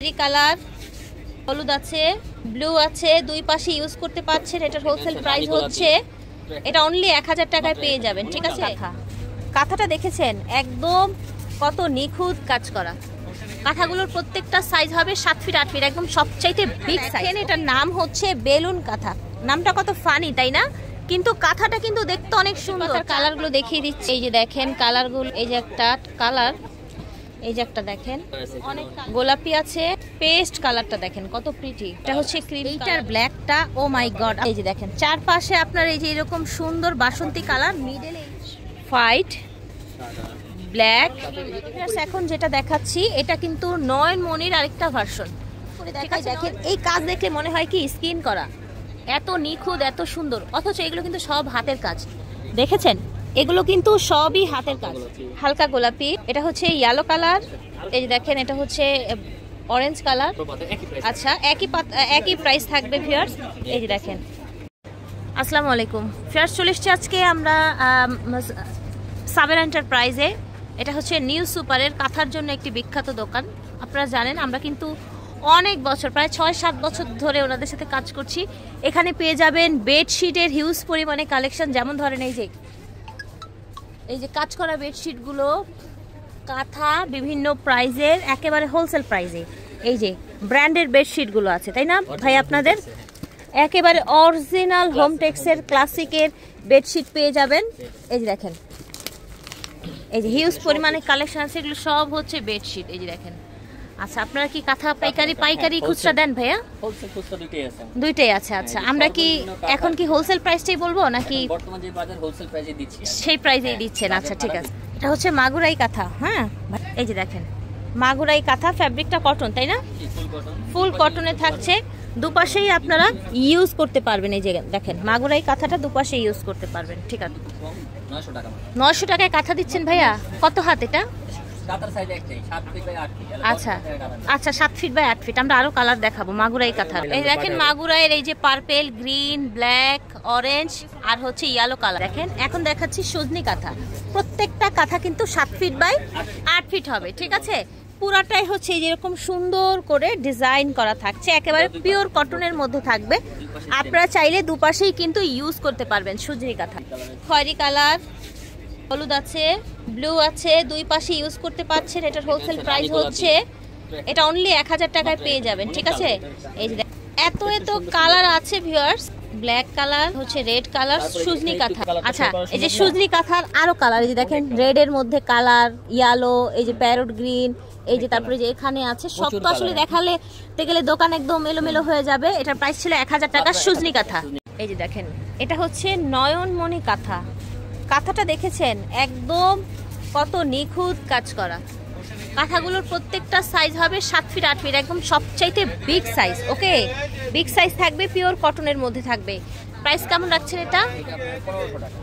Colour হলুদ আছে, blue আছে, দুই পাশে ইউজ করতে পারছেন। এটার হোলসেল প্রাইস হচ্ছে, এটা অনলি 1000 টাকায় পেয়ে যাবেন। ঠিক আছে, কাঁথাটা দেখেছেন একদম কত নিখুঁত কাজ করা। কাঁথাগুলোর প্রত্যেকটা সাইজ হবে 7 ফিট 8 ফিট, একদম সবচাইতে বিগ সাইজ। এটার নাম হচ্ছে বেলুন কাঁথা। নামটা কত ফানি তাই না? কিন্তু কাঁথাটা কিন্তু দেখতে অনেক সুন্দর। কালারগুলো দেখিয়ে দিচ্ছি, এই যে দেখেন কালারগুলো। এই যে একটা কালার, এই যে একটা দেখেন অনেক গোলাপি আছে, পেস্ট কালারটা দেখেন কত প্রিটি। এটা হচ্ছে ক্রিম, এইটার ব্ল্যাকটা ও মাই গড। এই যে দেখেন চারপাশে আপনার এই যে এরকম সুন্দর বাসন্তী কালার, মিডলে হোয়াইট ব্ল্যাক। এখন যেটা দেখাচ্ছি এটা কিন্তু নয়নমণির আরেকটা ভার্সন। দেখেন এই কাজ দেখলে মনে হয় কি স্কিন করা, এত নিখুঁত এত সুন্দর, অথচ এগুলো কিন্তু সব হাতের কাজ। দেখেছেন এগুলো কিন্তু সবই হাতের কাজ। হালকা গোলাপি, এটা হচ্ছে ইয়েলো কালার। এই যে দেখেন এটা হচ্ছে অরেঞ্জ কালার। আচ্ছা, একই প্রাইস থাকবে ভিউয়ার্স। এই যে দেখেন। আসসালামু আলাইকুম ভিউয়ার্স, চলে এসেছি আজকে আমরা সাবের এন্টারপ্রাইজে। এটা হচ্ছে নিউ সুপারের কাঁথার জন্য একটি বিখ্যাত দোকান। আপনারা জানেন আমরা কিন্তু অনেক বছর, প্রায় 6-7 বছর ধরে ওনাদের সাথে কাজ করছি। এখানে পেয়ে যাবেন বেডশিটের হিউজ পরিমাণে কালেকশন। যেমন ধরেন এই যে কাজ করা বেডশিটগুলো, কাঁথা বিভিন্ন প্রাইজের, একেবারে হোলসেল প্রাইজে। এই যে ব্র্যান্ডের বেডশিটগুলো আছে তাই না ভাই? আপনাদের একেবারে অরিজিনাল হোমটেক্সের ক্লাসিকের বেডশিট পেয়ে যাবেন। এই যে দেখেন এই যে হিউজ পরিমাণে কালেকশন আছে, এগুলো সব হচ্ছে বেডশিট। এই যে দেখেন। আচ্ছা, আপনারা কি কাঁথা পাইকারি খুচরা দেন ভাইয়া? হোলসেল খুচরা দুইটাই আছে। আচ্ছা, আমরা কি এখন কি হোলসেল প্রাইসটাই বলবো নাকি বর্তমানে যে বাজার হোলসেল প্রাইসে দিচ্ছি সেই প্রাইসেই দিচ্ছেন? আচ্ছা ঠিক আছে। এটা হচ্ছে মাগুরাই কাঁথা। হ্যাঁ, এই যে দেখেন মাগুরাই কাঁথা, ফ্যাব্রিকটা কটন তাই না? ফুল কটনে থাকছে, দুপাশেই আপনারা ইউজ করতে পারবেন। এই যে দেখেন মাগুরাই কাঁথাটা দুপাশে ইউজ করতে পারবেন। ঠিক আছে, 900 টাকায় কাঁথা দিচ্ছেন ভাইয়া। কত হাত এটা? আচ্ছা আচ্ছা, 7 ফিট বাই 8 ফিট। আমরা আরো কালার দেখাবো মাগুরাই কাঁথা। এই দেখেন মাগুরাইয়ের এই যে পার্পেল, গ্রিন, ব্ল্যাক, অরেঞ্জ আর হচ্ছে ইয়েলো কালার। দেখেন এখন দেখাচ্ছি সজনি কাঁথা। প্রত্যেকটা কাঁথা কিন্তু 7 ফিট বাই 8 ফিট হবে। ঠিক আছে, পুরাটাই হচ্ছে যেরকম সুন্দর করে ডিজাইন করা থাকছে, একেবারে পিওর কটনের মধ্যে থাকবে। আপনারা চাইলে দুপাশেই কিন্তু ইউজ করতে পারবেন সজনি কাঁথা। খয়েরি কালার, হলুদ আছে, ব্লু আছে, দুই পাশে ইউজ করতে পারছেন। এটার হোলসেল প্রাইস হচ্ছে, এটা অনলি 1000 টাকায় পেয়ে যাবেন। ঠিক আছে, এই যে এত কালার আছে ভিউয়ার্স। ব্ল্যাক কালার, হচ্ছে রেড কালার, সুজনি কাঁথা। আচ্ছা, এই যে সুজনি কাঁথার আরো কালার, এই যে দেখেন রেড এর মধ্যে কালার, ইয়েলো, এই যে প্যারট গ্রিন, এই যে তারপরে যে এখানে আছে। সব তো আসলে দেখালে গেলে দোকান একদম এলোমেলো হয়ে যাবে। এটার প্রাইস ছিল 1000 টাকা সুজনি কাঁথা। এই যে দেখেন এটা হচ্ছে নয়নমণি কাঁথা। কাঁথাটা দেখেছেন একদম কত নিখুঁত কাজ করা। কাঁথাগুলোর প্রত্যেকটা সাইজ হবে 7 ফিট 8 ফিট, একদম সবচাইতে বিগ সাইজ। ওকে, বিগ সাইজ থাকবে, পিওর কটনের মধ্যে থাকবে। প্রাইস কেমন রাখছেন এটা?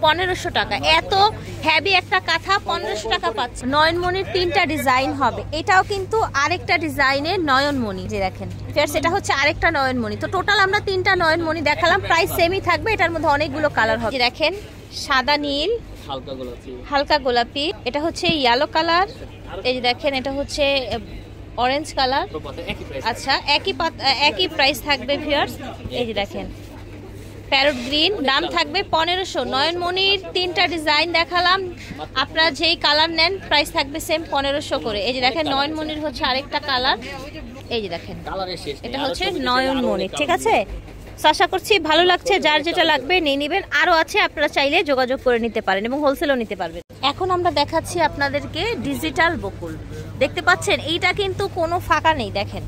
1500 টাকা। এত হেভি একটা কাঁথা 1500 টাকা পাচ্ছে। নয়নমণির 3টা ডিজাইন হবে। এটাও কিন্তু আরেকটা ডিজাইনের নয়নমণি। যে দেখেন ফেয়ার্স, এটা হচ্ছে আরেকটা নয়নমণি। তো টোটাল আমরা 3টা নয়নমণি দেখালাম, প্রাইস সেমই থাকবে। এটার মধ্যে অনেকগুলো কালার হবে। দেখেন সাদা, নীল, হালকা গোলাপি, এটা হচ্ছে ইয়েলো কালার। এই যে দেখেন এটা হচ্ছে অরেঞ্জ কালার। আচ্ছা, একই প্রাইস থাকবে ভিউয়ার্স। এই যে দেখেন প্যারট গ্রিন, দাম থাকবে 1500। নয়নমণির 3টা ডিজাইন দেখালাম, আপনারা যেই কালার নেন প্রাইস থাকবে সেম 1500 করে। এই যে দেখেন নয়নমণির হচ্ছে আরেকটা কালার। এই যে দেখেন এটা হচ্ছে নয়নমণি। ঠিক আছে, আশা করছি ভালো লাগছে। যার যেটা লাগবে নিয়ে নেবেন। আরো আছে, আপনারা চাইলে যোগাযোগ করে নিতে পারেন এবং হোলসেলও নিতে পারবেন। এখন আমরা দেখাচ্ছি আপনাদেরকে ডিজিটাল বকুল। দেখতে পাচ্ছেন এইটা কিন্তু কোনো ফাঁকা নেই। দেখেন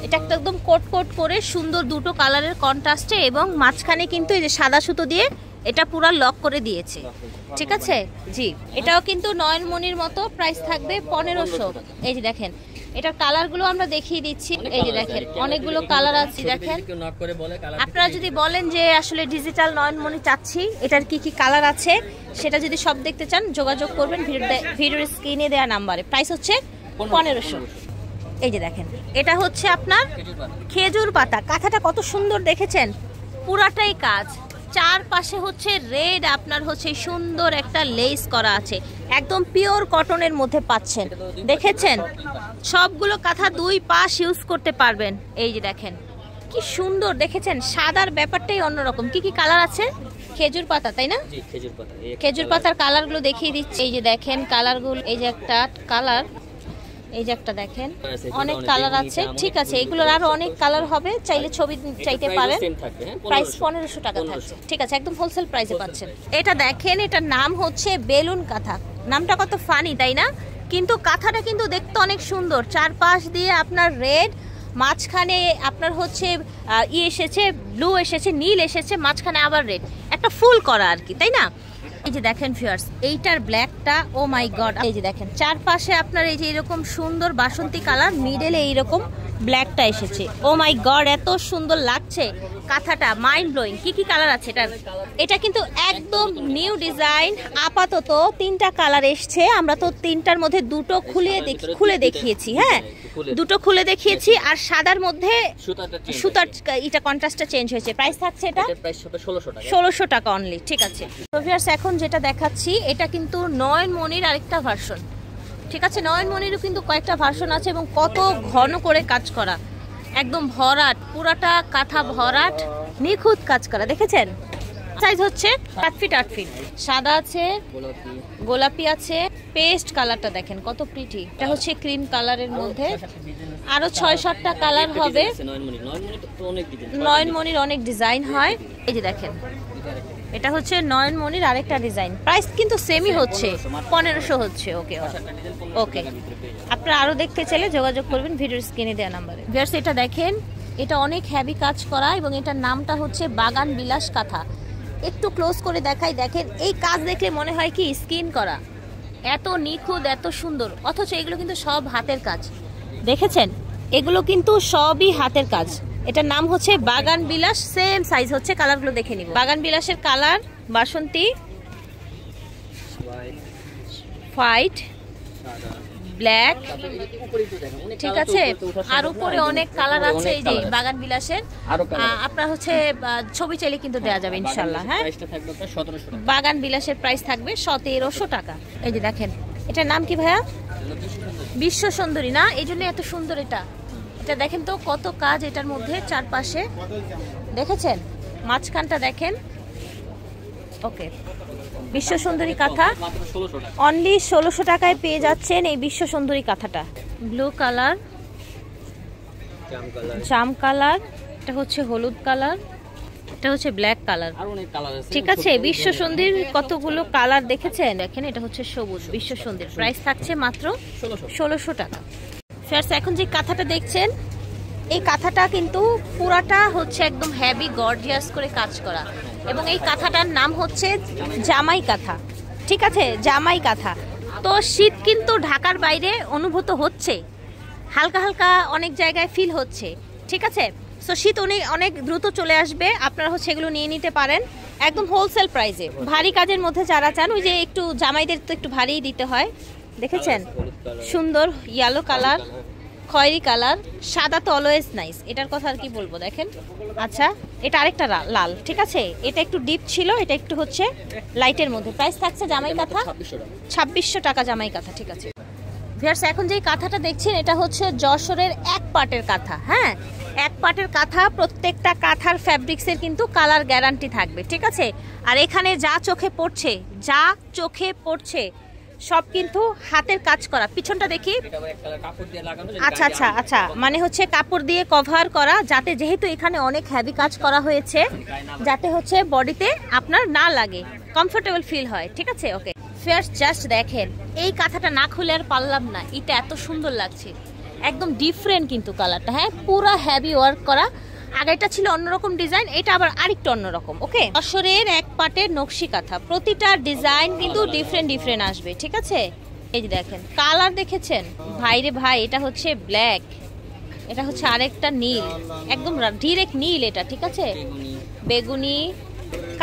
এটা একটা একদম কোট করে সুন্দর দুটো কালারের কন্ট্রাস্টে, এবং মাঝখানে কিন্তু এই যে সাদা সুতো দিয়ে এটা পুরো লক করে দিয়েছে। ঠিক আছে জি, এটাও কিন্তু নয়নমণির মতো। প্রাইস থাকবে 1500। এই যে দেখেন এটার কালারগুলো আমরা দেখিয়ে দিচ্ছি। এই যে দেখেন অনেকগুলো কালার আছে। দেখেন আপনারা যদি বলেন যে আসলে ডিজিটাল নয়নমণি চাচ্ছি, এটার কি কালার আছে সেটা যদি সব দেখতে চান যোগাযোগ করবেন ভিডিওর স্ক্রিনে দেওয়া নাম্বারে। প্রাইস হচ্ছে 1500। এই যে দেখেন এটা হচ্ছে আপনার খেজুর পাতা। কাঁথাটা কত সুন্দর দেখেছেন, পুরাটাই কাজ। চারপাশে হচ্ছে রেড, আপনার হচ্ছে সুন্দর একটা লেস করা আছে। একদম পিওর কটনের মধ্যে পাচ্ছেন। দেখেছেন সবগুলো কাঁথা দুই পাশ ইউজ করতে পারবেন। এই যে দেখেন কি সুন্দর, দেখেছেন সাদার ব্যাপারটাই অন্যরকম। কি কি কালার আছে? খেজুর পাতা, তাই না? জি, খেজুর পাতা। খেজুর পাতার কালারগুলো দেখিয়ে দিচ্ছি। এই যে দেখেন কালারগুলো, এই যে একটা কালার, এই যে একটা দেখেন, অনেক কালার আছে। ঠিক আছে, এগুলোর আরো অনেক কালার হবে, চাইলে ছবি চাইতে পারেন। প্রাইস 1500 টাকা থাকছে। ঠিক আছে, একদম হোলসেল প্রাইসে পাচ্ছেন। এটা দেখেন, এটার নাম হচ্ছে বেলুন কাঁথা। নামটা কত ফানি, তাই না? কিন্তু কাঁথাটা কিন্তু দেখতে অনেক সুন্দর। চারপাশ দিয়ে আপনার রেড, মাঝখানে আপনার হচ্ছে এসেছে ব্লু, এসেছে নীল, এসেছে মাঝখানে আবার রেড, একটা ফুল করা আর কি, তাই না? এই যে দেখেন ভিউয়ার্স, এইটার ব্ল্যাকটা, ও মাই গড। এই যে দেখেন চারপাশে আপনার এই যে এরকম সুন্দর বাসন্তী কালার, মিডলে এইরকম ব্ল্যাকটা এসেছে। ও মাই গড, এত সুন্দর লাগছে কাঁথাটা, মাইন্ড ব্লোয়িং। কি কি কালার আছে এটা? এটা কিন্তু একদম নিউ ডিজাইন। আপাতত 3টা কালার এসছে। আমরা তো 3টার মধ্যে দুটো খুলে দেখিয়েছি। হ্যাঁ, দুটো খুলে দেখিয়েছি, আর সাদার মধ্যে সুতার এটা কন্ট্রাস্টটা চেঞ্জ হয়েছে। প্রাইস থাকছে এটা 1600 টাকা অনলি। ঠিক আছে, তো ভিউয়ার্স এখন যেটা দেখাচ্ছি এটা কিন্তু নয়নমণির আরেকটা ভার্সন। ঠিক আছে, নয়নমণিরও কিন্তু কয়েকটা ভার্সন আছে, এবং কত ঘন করে কাজ করা, একদম ভরাট, পুরাটা কাঁথা ভরাট, নিখুঁত কাজ করা। দেখেছেন সাইজ হচ্ছে 8 ফিট 8 ফিট। সাদা আছে, গোলাপি আছে, পেস্ট কালারটা দেখেন কত প্রিটি। এটা হচ্ছে ক্রিম কালারের মধ্যে, আরো 6-7টা কালার হবে। নয়নমণির অনেক ডিজাইন হয়। এই যে দেখেন এটা হচ্ছে নয়নমণির আরেকটা ডিজাইন। প্রাইস কিন্তু সেমই হচ্ছে, 1500 হচ্ছে। ওকে ওকে, আপনারা আরো দেখতে চাইলে যোগাযোগ করবেন ভিডিওর স্ক্রিনে দেওয়া নাম্বারে। ভিউয়ার্স এটা দেখেন, এটা অনেক হেভি কাজ করা, এবং এটার নামটা হচ্ছে বাগান বিলাস কাঁথা। একটু ক্লোজ করে দেখাই, দেখেন এই কাজ দেখলে মনে হয় কি স্কিন করা, এত নিখুঁত, এত সুন্দর। অথচ এগুলো কিন্তু সব হাতের কাজ। দেখেছেন, এগুলো কিন্তু সবই হাতের কাজ। এটার নাম হচ্ছে বাগান বিলাস। সেম সাইজ হচ্ছে, কালারগুলো দেখে নিব। বাগান বিলাসের কালার বাসন্তী, হোয়াইট, ব্ল্যাক। ঠিক আছে, আর উপরে অনেক কালার আছে। এই যে বাগান বিলাসের আপনার হচ্ছে ছবি চাইলে কিন্তু দেওয়া যাবে ইনশাল্লাহ। হ্যাঁ, বাগান বিলাসের প্রাইস থাকবে 1700 টাকা। এই যে দেখেন, এটার নাম কি ভাইয়া? বিশ্ব সুন্দরী না? এই জন্য এত সুন্দর এটা। এটা দেখেন তো কত কাজ এটার মধ্যে, চারপাশে দেখেছেন, মাঝখানটা দেখেন। ওকে, বিশ্ব সুন্দরী কাঁথা অনলি 1600 টাকায় পেয়ে যাচ্ছেন এই বিশ্ব সুন্দরী কাঁথাটা। ব্লু কালার, জাম কালার, এটা হচ্ছে হলুদ কালার, এটা হচ্ছে ব্ল্যাক কালার। ঠিক আছে, বিশ্ব সুন্দরীর কতগুলো কালার দেখেছেন। দেখেন এটা হচ্ছে সবুজ বিশ্ব সুন্দরী। প্রাইস থাকছে মাত্র 1600 টাকা। ফ্রেন্ডস এখন যে কাঁথাটা দেখছেন, এই কাঁথাটা কিন্তু পুরাটা হচ্ছে একদম হেভি গর্জিয়াস করে কাজ করা, এবং এই কাঁথাটার নাম হচ্ছে জামাই কাঁথা। ঠিক আছে, জামাই কাঁথা। তো শীত কিন্তু ঢাকার বাইরে অনুভূত হচ্ছে, হালকা হালকা অনেক জায়গায় ফিল হচ্ছে। ঠিক আছে, সো শীত অনেক দ্রুত চলে আসবে। আপনারা হচ্ছে এগুলো নিয়ে নিতে পারেন একদম হোলসেল প্রাইসে। ভারী কাজের মধ্যে যারা চান, ওই যে একটু জামাইদের তো একটু ভারী দিতে হয়। দেখেছেন সুন্দর ইয়েলো কালার, খয়েরি কালার, সাদা তো অলওয়েজ নাইস। এটার কথা আর কি বলবো, দেখেন। আচ্ছা, এটা আরেকটা লাল। ঠিক আছে, এটা একটু ডিপ ছিল, এটা একটু হচ্ছে লাইটের মধ্যে। প্রাইস থাকছে জামাই কাঁথা 2600 টাকা জামাই কাঁথা। ঠিক আছে ভিউয়ার্স, এখন যে কাঁথাটা দেখছেন এটা হচ্ছে যশোরের এক পাটের কাঁথা। হ্যাঁ, এক পাটের কাঁথা। প্রত্যেকটা কাঁথার ফ্যাব্রিক্সের কিন্তু কালার গ্যারান্টি থাকবে। ঠিক আছে, আর এখানে যা চোখে পড়ছে সব কিন্তু হাতের কাজ করা। পিছনটা দেখি। আচ্ছা আচ্ছা আচ্ছা, মানে হচ্ছে কাপড় দিয়ে কভার করা, যাতে যেহেতু এখানে অনেক হেভি কাজ করা হয়েছে, যাতে হচ্ছে বডিতে আপনার না লাগে, কমফোর্টেবল ফিল হয়। ঠিক আছে, ওকে ফিয়ার্স জাস্ট দেখেন, এই কাঁথাটা না খুলে আর পারলাম না, এটা এত সুন্দর লাগছে, একদম ডিফারেন্ট কিন্তু কালারটা। হ্যাঁ, পুরো হেভি ওয়ার্ক করা। আগেটা ছিল অন্যরকম ডিজাইন, এটা আবার আরেকটু অন্যরকম। ওকে, যশোরের এক পাটের নকশি কাঁথা, প্রতিটা ডিজাইন কিন্তু ডিফারেন্ট আসবে। ঠিক আছে, এই যে দেখেন কালার দেখেছেন ভাইরে ভাই, এটা হচ্ছে ব্ল্যাক, এটা হচ্ছে আরেকটা নীল, একদম ডিরেক্ট নীল এটা। ঠিক আছে, বেগুনি।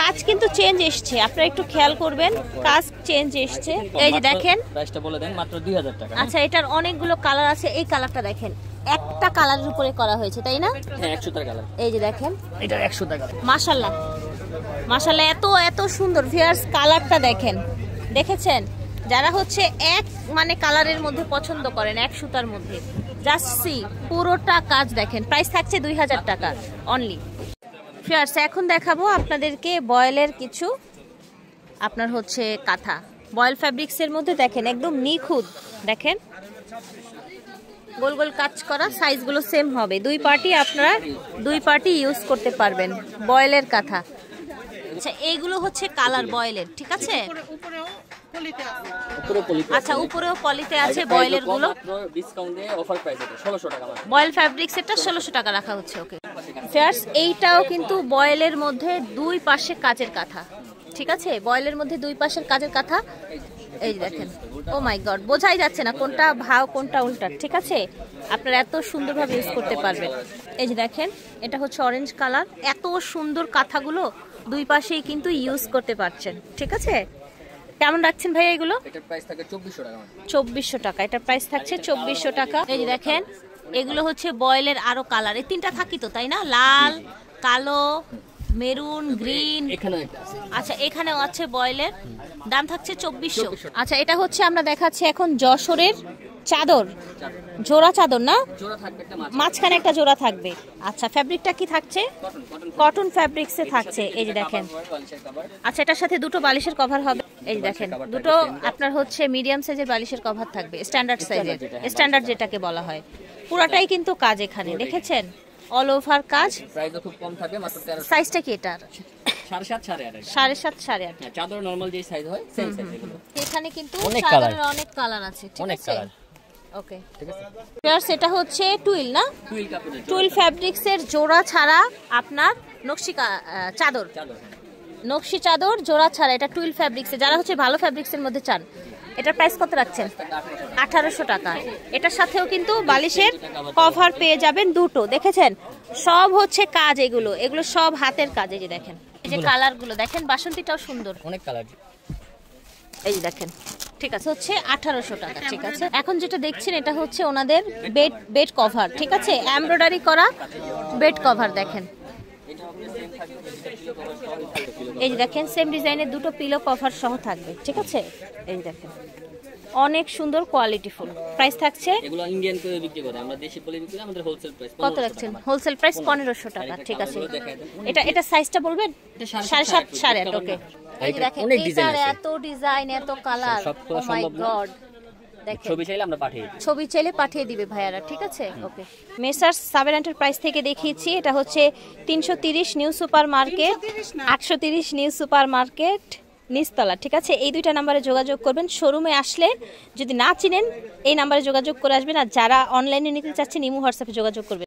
কাজ কিন্তু চেঞ্জ এসছে, আপনারা একটু খেয়াল করবেন, কাজ চেঞ্জ এসছে। এই যে দেখেন, প্রাইসটা বলে দেন, মাত্র 2000 টাকা। আচ্ছা, এটার অনেকগুলো কালার আছে। এই কালারটা দেখেন, একটা কালারের উপরে করা হয়েছে, তাই না? হ্যাঁ, 100 টাকা কালার। এই যে দেখেন, এটা 100 টাকা। মাশাআল্লাহ মাশাআল্লাহ, এত সুন্দর। ভিউয়ার্স কালারটা দেখেন, দেখেছেন যারা হচ্ছে এক মানে কালারের মধ্যে পছন্দ করেন, এক সুতার মধ্যে, জাস্ট সি পুরোটা কাজ দেখেন। প্রাইস থাকছে 2000 টাকা অনলি। ফিয়ার্স এখন দেখাবো আপনাদেরকে বয়েলের কিছু আপনার হচ্ছে কাঁথা, বয়েল ফ্যাব্রিক্সের মধ্যে দেখেন একদম নিখুঁত, দেখেন গোল গোল কাজ করা, সাইজগুলো সেম হবে, দুই পার্টি আপনারা দুই পার্টি ইউজ করতে পারবেন। বয়েলের কাঁথা, আচ্ছা এইগুলো হচ্ছে কালার বয়েলের, ঠিক আছে? আচ্ছা উপরেও পলিতে আছে বয়েলের গুলো, ডিসকাউন্ট দিয়ে অফার প্রাইস এটা 1600 টাকা মাত্র। বয়েল ফ্যাব্রিক্স এটা 1600 টাকা রাখা হচ্ছে। ওকে ফিয়ার্স এইটাও কিন্তু বয়েলের মধ্যে দুই পাশে কাচের কাঁথা, ঠিক আছে? বয়েলের মধ্যে দুই পাশের কাচের কাঁথা, এই দেখেন, ও মাই গড বোঝাই যাচ্ছে না কোনটা ভাও কোনটা উল্টা, ঠিক আছে? আপনারা এত সুন্দরভাবে ইউজ করতে পারবেন। এই যে দেখেন এটা হচ্ছে অরেঞ্জ কালার, এত সুন্দর কাঁথাগুলো দুই পাশেই কিন্তু ইউজ করতে পারছেন, ঠিক আছে? কেমন রাখছেন ভাই এগুলো? এটার প্রাইস থাকে 2400 টাকা। 2400 টাকা, এটার প্রাইস থাকছে 2400 টাকা। এই যে দেখেন এগুলো হচ্ছে বয়েলের আরো কালার, এই তিনটা থাকি তো তাই না? লাল, কালো, মেরুন, গ্রিন, এখানে একটা আছে। আচ্ছা এখানেও আছে বয়েলের, দাম থাকছে 2400। আচ্ছা এটা হচ্ছে আমরা দেখাচ্ছি এখন যশোরের চাদর, জোড়া চাদর না, জোড়া থাকবে একটা মাঝখানে একটা জোড়া থাকবে। আচ্ছা ফ্যাব্রিকটা কি থাকছে? কটন ফ্যাব্রিক্সে থাকছে। এই যে দেখেন, আচ্ছা এটার সাথে দুটো বালিশের কভার হবে। এই যে দেখেন দুটো আপনার হচ্ছে মিডিয়াম সাইজের বালিশের কভার থাকবে, স্ট্যান্ডার্ড সাইজের, স্ট্যান্ডার্ড যেটাকে বলা হয়। পুরাটাই কিন্তু কাজ এখানে দেখেছেন, অল ওভার কাজ। প্রাইসও খুব কম থাকবে মাত্র 1300। সাইজটা কি এটার? 7.5 8.5। 7.5 8.5। চাদর নরমাল যে সাইজ হয় সেম সাইজ এগুলো। এখানে কিন্তু অনেক চাদরের অনেক কালার আছে, ঠিক অনেক আছে? কালার। ওকে ঠিক আছে। ফিয়ার্স এটা হচ্ছে টুইল না, টুইল কাপড়ের টুইল ফ্যাব্রিক্সের জোড়া ছাড়া আপনার নকশি চাদর, চাদর। নকশি চাদর জোড়া ছাড়া, এটা টুইল ফ্যাব্রিক্সে। যারা হচ্ছে ভালো ফ্যাব্রিক্সের মধ্যে চান, এটার প্রাইস কত রাখছেন? 1800 টাকা। এটার সাথেও কিন্তু বালিশের কভার পেয়ে যাবেন দুটো, দেখেছেন? সব হচ্ছে কাজ, এগুলো এগুলো সব হাতের কাজ। এই যে দেখেন, এই যে কালারগুলো দেখেন, বাসন্তীটাও সুন্দর, অনেক কালার। এই যে দেখেন, ঠিক আছে হচ্ছে 1800 টাকা, ঠিক আছে? এখন যেটা দেখছেন এটা হচ্ছে ওনাদের বেড কভার, ঠিক আছে? এমব্রয়ডারি করা বেড কভার দেখেন, এই যে দেখেন সেম ডিজাইনের দুটো পিলো কভার সহ থাকবে, ঠিক আছে? এই দেখেন অনেক সুন্দর কোয়ালিটিফুল। প্রাইস থাকছে, এগুলো ইন্ডিয়ান করে বিক্রি করে, আমরা দেশি বলে বিক্রি করি, আমাদের হোলসেল প্রাইস কত রাখছেন? হোলসেল প্রাইস 1500 টাকা, ঠিক আছে? এটা সাইজটা বলবেন? 7.5 8.5। ওকে এই দেখেন এটার এত ডিজাইন, এত কালার, ও মাই গড। দেখেন ছবি চাইলে আমরা পাঠিয়ে দিই, ছবি চাইলে পাঠিয়ে দিবে ভাইয়ারা, ঠিক আছে? ওকে মেসার্স সাবের এন্টারপ্রাইজ থেকে দেখিয়েছি, এটা হচ্ছে 330 new super market, 830 new super market নিচতলা, ঠিক আছে? এই দুইটা নাম্বারে যোগাযোগ করবেন। শোরুমে আসলে যদি না চিনেন এই নাম্বারে যোগাযোগ করে আসবেন, আর যারা অনলাইনে নিতে চাচ্ছেন ইমো হোয়াটসঅ্যাপে যোগাযোগ করবেন।